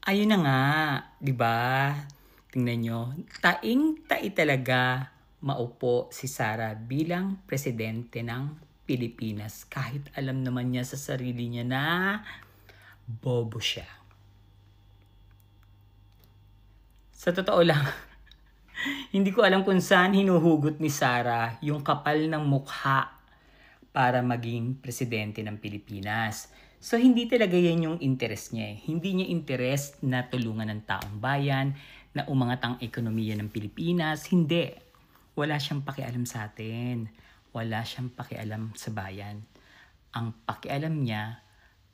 Ayun na nga, 'di ba? Tingnan niyo, taing-tai talaga maupo si Sara bilang presidente ng Pilipinas kahit alam naman niya sa sarili niya na bobo siya. Sa totoo lang, hindi ko alam kung saan hinuhugot ni Sara yung kapal ng mukha para maging presidente ng Pilipinas. So hindi talaga yan yung interest niya eh. Hindi niya interest na tulungan ng taong bayan, na umangat ang ekonomiya ng Pilipinas. Hindi. Wala siyang pakialam sa atin. Wala siyang pakialam sa bayan. Ang pakialam niya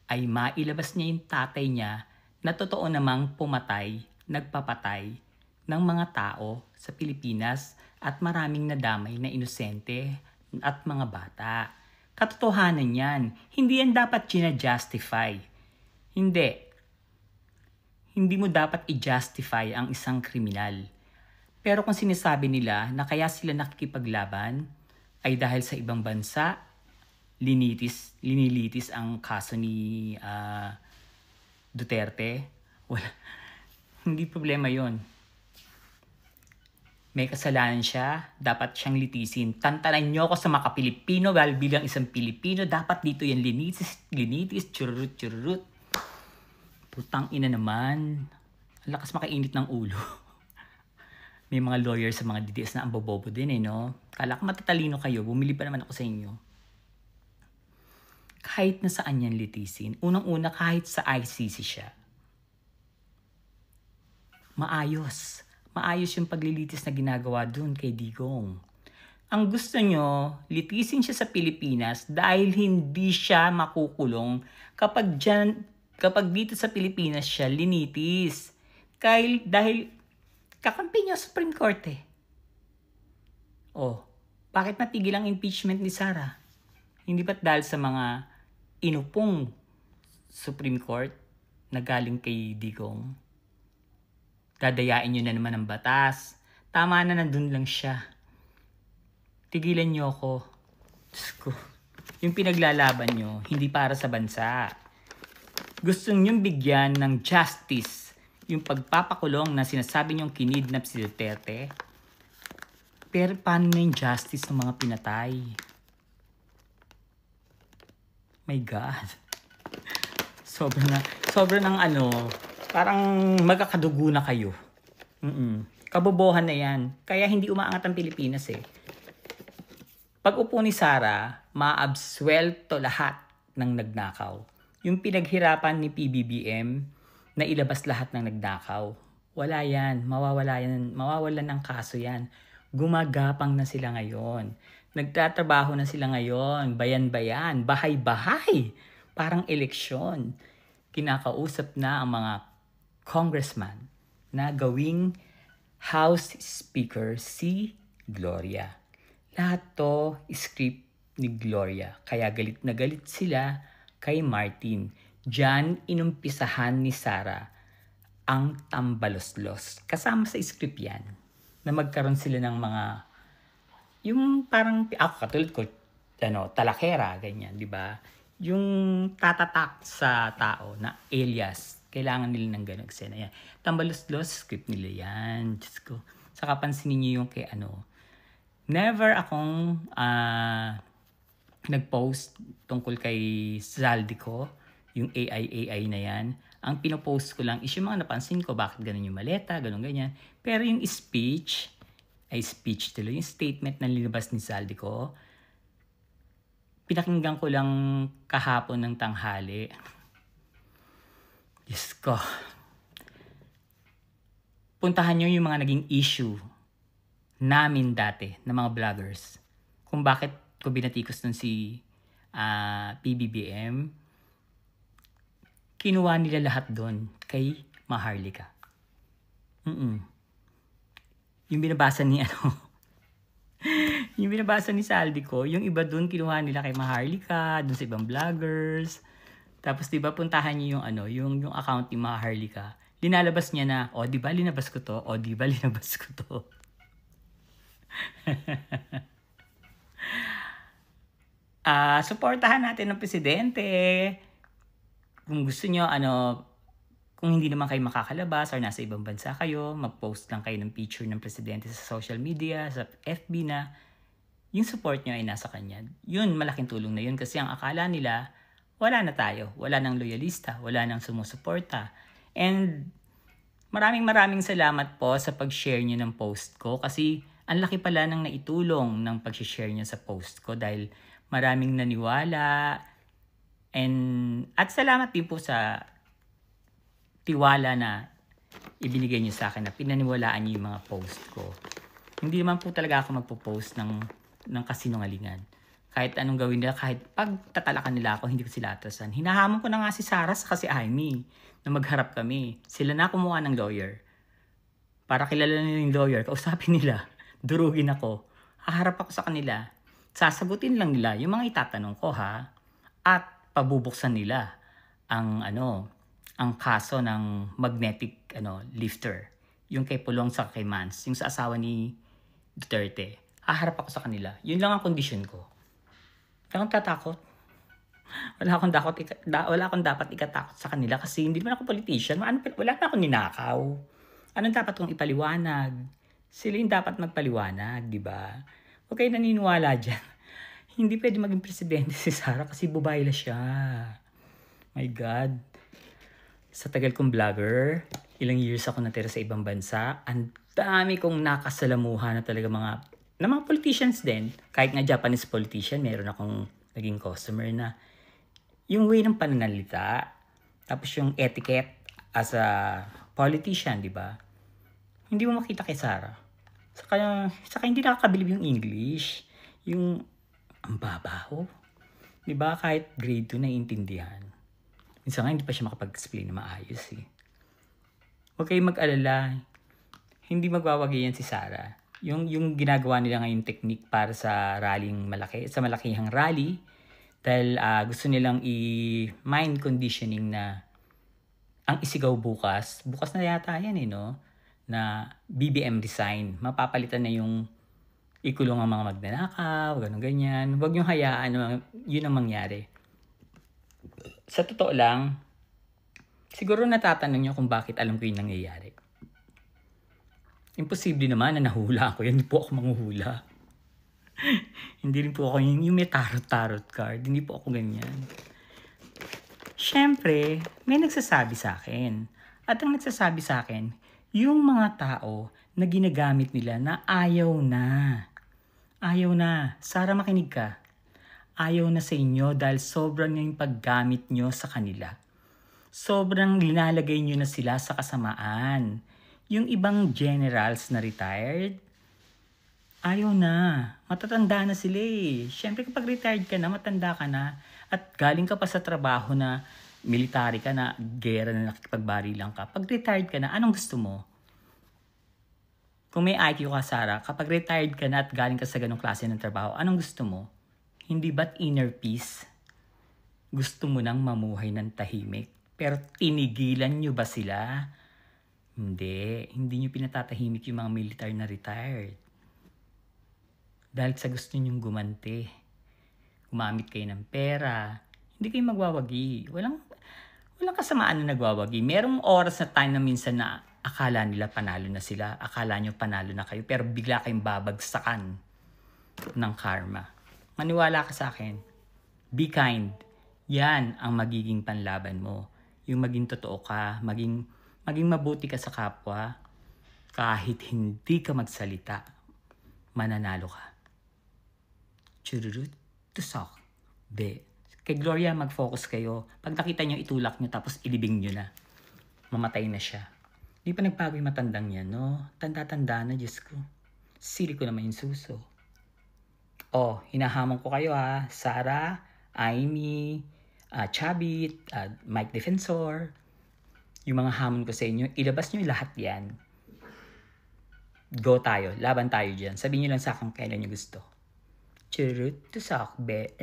ay mailabas niya yung tatay niya na totoo namang pumatay, nagpapatay ng mga tao sa Pilipinas at maraming nadamay na inosente at mga bata. Katotohanan yan. Hindi yan dapat gina-justify. Hindi. Hindi mo dapat i-justify ang isang kriminal. Pero kung sinasabi nila na kaya sila nakikipaglaban ay dahil sa ibang bansa, linilitis ang kaso ni Duterte, wala. Hindi problema yon. May kasalanan siya, dapat siyang litisin. Tantanan niyo ako sa mga Pilipino dahil bilang isang Pilipino, dapat dito yan linitis, chururut. Putang ina naman. Ang lakas makainit ng ulo. May mga lawyers sa mga DDS na ang bobobo din eh, no? Kala ko matatalino kayo, bumili pa naman ako sa inyo. Kahit na saan yan litisin, unang-una kahit sa ICC siya. Maayos yung paglilitis na ginagawa dun kay Digong. Ang gusto nyo, litisin siya sa Pilipinas dahil hindi siya makukulong kapag dito sa Pilipinas siya linitis. Dahil kakampi niya sa Supreme Court eh. Oh, bakit natigil ang impeachment ni Sara? Hindi ba't dahil sa mga inupong Supreme Court na galing kay Digong? Dadayain nyo na naman ang batas. Tama na, nandun lang siya. Tigilan nyo ako. Diyos ko. Yung pinaglalaban nyo, hindi para sa bansa. Gusto nyo bigyan ng justice yung pagpapakulong na sinasabi nyong kinidnap si Duterte. Pero paano na yung justice ng mga pinatay? My God. Sobra ng parang magkakadugo na kayo. Kabobohan na yan. Kaya hindi umaangat ang Pilipinas eh. Pag upo ni Sara, maabswelto lahat ng nagnakaw. Yung pinaghirapan ni PBBM na ilabas lahat ng nagnakaw. Wala yan. Mawawalan ng kaso yan. Gumagapang na sila ngayon. Nagtatrabaho na sila ngayon. Bayan-bayan. Bahay-bahay. Parang eleksyon. Kinakausap na ang mga congressman na gawing House Speaker si Gloria. Lahat to script ni Gloria. Kaya galit na galit sila kay Martin. Diyan inumpisahan ni Sara ang tambaloslos. Kasama sa script yan na magkaroon sila ng mga yung parang ako katulad ko talakera ganyan, di ba? Yung tatatak sa tao na alias. Kailangan nila ng ganong eksena yan. Tambalos-los, script nila yan. Diyos ko. Saka pansinin niyo yung kay never akong nag-post tungkol kay Zaldico, yung AI na yan. Ang pinopost ko lang is yung mga napansin ko, bakit ganun yung maleta, ganun ganyan. Pero yung speech tuloy, yung statement na linabas ni Zaldico, pinakinggan ko lang kahapon ng tanghali. Diyos ko. Puntahan nyo yung mga naging issue namin dati na mga vloggers. Kung bakit ko binatikos nun si PBBM. Kinuha nila lahat doon kay Maharlika. Yung binabasa ni yung binabasa ni Zaldico, yung iba doon kinuha nila kay Maharlika, doon sa ibang vloggers. Tapos 'di ba puntahan niyo yung yung account ni Maharlika. Linalabas niya na, di ba linabas ko to? Di ba linabas ko to? Suportahan natin ng presidente. Kung gusto niyo Kung hindi naman kayo makakalabas or nasa ibang bansa kayo, mag-post lang kayo ng picture ng presidente sa social media, sa FB na yung support nyo ay nasa kanya. Yun, malaking tulong na yun kasi ang akala nila, wala na tayo. Wala nang loyalista, wala nang sumusuporta. And maraming salamat po sa pag-share nyo ng post ko kasi ang laki pala ng naitulong ng pag-share nyo sa post ko dahil maraming naniwala. At salamat din po sa tiwala na ibinigay niyo sa akin na pinaniwalaan niyo yung mga post ko. Hindi naman po talaga ako magpo-post ng kasinungalingan. Kahit anong gawin nila, kahit pagtatalakan nila ako, hindi ko sila atrasan. Hinahamon ko na nga si Sarah kasi Amy na magharap kami. Sila na kumuha ng lawyer. Para kilala nila yung lawyer, kausapin nila, durugin ako. Haharap ako sa kanila. Sasagutin lang nila yung mga itatanong ko ha. At pabubuksan nila ang kaso ng magnetic lifter. Yung kay Pulong sa kay Mans, yung sa asawa ni Duterte. Haharap ako sa kanila. Yun lang ang condition ko. Wala akong tatakot. Wala akong dapat ikatakot sa kanila kasi hindi naman ako politician. Wala na akong ninakaw. Anong dapat kong ipaliwanag? Sila yung dapat magpaliwanag, di ba? Huwag kayo naniniwala dyan. Hindi pwede maging presidente si Sarah kasi bubayla siya. My God. Sa tagal kong vlogger, ilang years ako natira sa ibang bansa, ang dami kong nakasalamuhan na talaga mga politicians din. Kahit nga Japanese politician, meron akong naging customer na yung way ng pananalita, tapos yung etiquette as a politician, di ba? Hindi mo makita kay Sarah. Saka hindi nakakabilib yung English. Yung ang babaho. Di ba? Kahit grade 2 naiintindihan. Minsan nga hindi pa siya makapag-explain na maayos eh. Huwag kayong mag-alala. Hindi magwawagi yan si Sarah. Yung ginagawa nila ngayon technique para sa rallying malaki, sa malakihang rally, dahil gusto nilang i-mind conditioning na ang isigaw bukas na yata yan no? Na BBM resign. Mapapalitan na yung ikulong ang mga magnanakaw, ganyan. Huwag niyong hayaan yun ang mangyari. Sa totoo lang, siguro natatanong niyo kung bakit alam ko yung nangyayari. Imposible naman na nahula ako. Hindi po ako manghuhula. Hindi rin po ako yung may tarot card. Hindi po ako ganyan. Siyempre, may nagsasabi sa akin. At ang nagsasabi sa akin, yung mga tao na ginagamit nila na ayaw na. Ayaw na. Sarah, makinig ka. Ayaw na sa inyo dahil sobrang yung paggamit nyo sa kanila. Sobrang linalagay nyo na sila sa kasamaan. Yung ibang generals na retired, ayaw na. Matatanda na sila eh. Siyempre kapag retired ka na, matanda ka na, at galing ka pa sa trabaho na military ka na, gera na nakikipagbarilan ka. Pag retired ka na, anong gusto mo? Kung may IQ ka, Sarah, kapag retired ka na at galing ka sa ganong klase ng trabaho, anong gusto mo? Hindi ba't inner peace? Gusto mo nang mamuhay ng tahimik? Pero tinigilan nyo ba sila? Hindi nyo pinatatahimik yung mga militar na retired. Dahil sa gusto nyong gumante. Gumamit kayo ng pera. Hindi kayo magwawagi. Walang kasamaan na nagwawagi. Merong oras na time na minsan na akala nila panalo na sila. Akala nyo panalo na kayo. Pero bigla kayong babagsakan ng karma. Maniwala ka sa akin. Be kind. Yan ang magiging panlaban mo. Yung maging totoo ka. Maging mabuti ka sa kapwa. Kahit hindi ka magsalita. Mananalo ka. Chururut. Tusok. Be. Kay Gloria, mag-focus kayo. Pag nakita nyo, itulak nyo tapos ilibing nyo na. Mamatay na siya. Di pa nagbago yung matandang yan, no? Tanda-tanda na, Diyos ko. Sili ko naman yung suso. Hinahamon ko kayo ha. Sarah, Amy, Chabit, Mike Defensor. Yung mga hamon ko sa inyo, ilabas nyo lahat yan. Go tayo. Laban tayo dyan. Sabihin nyo lang sa akin kailan nyo gusto. Churut to sakbe.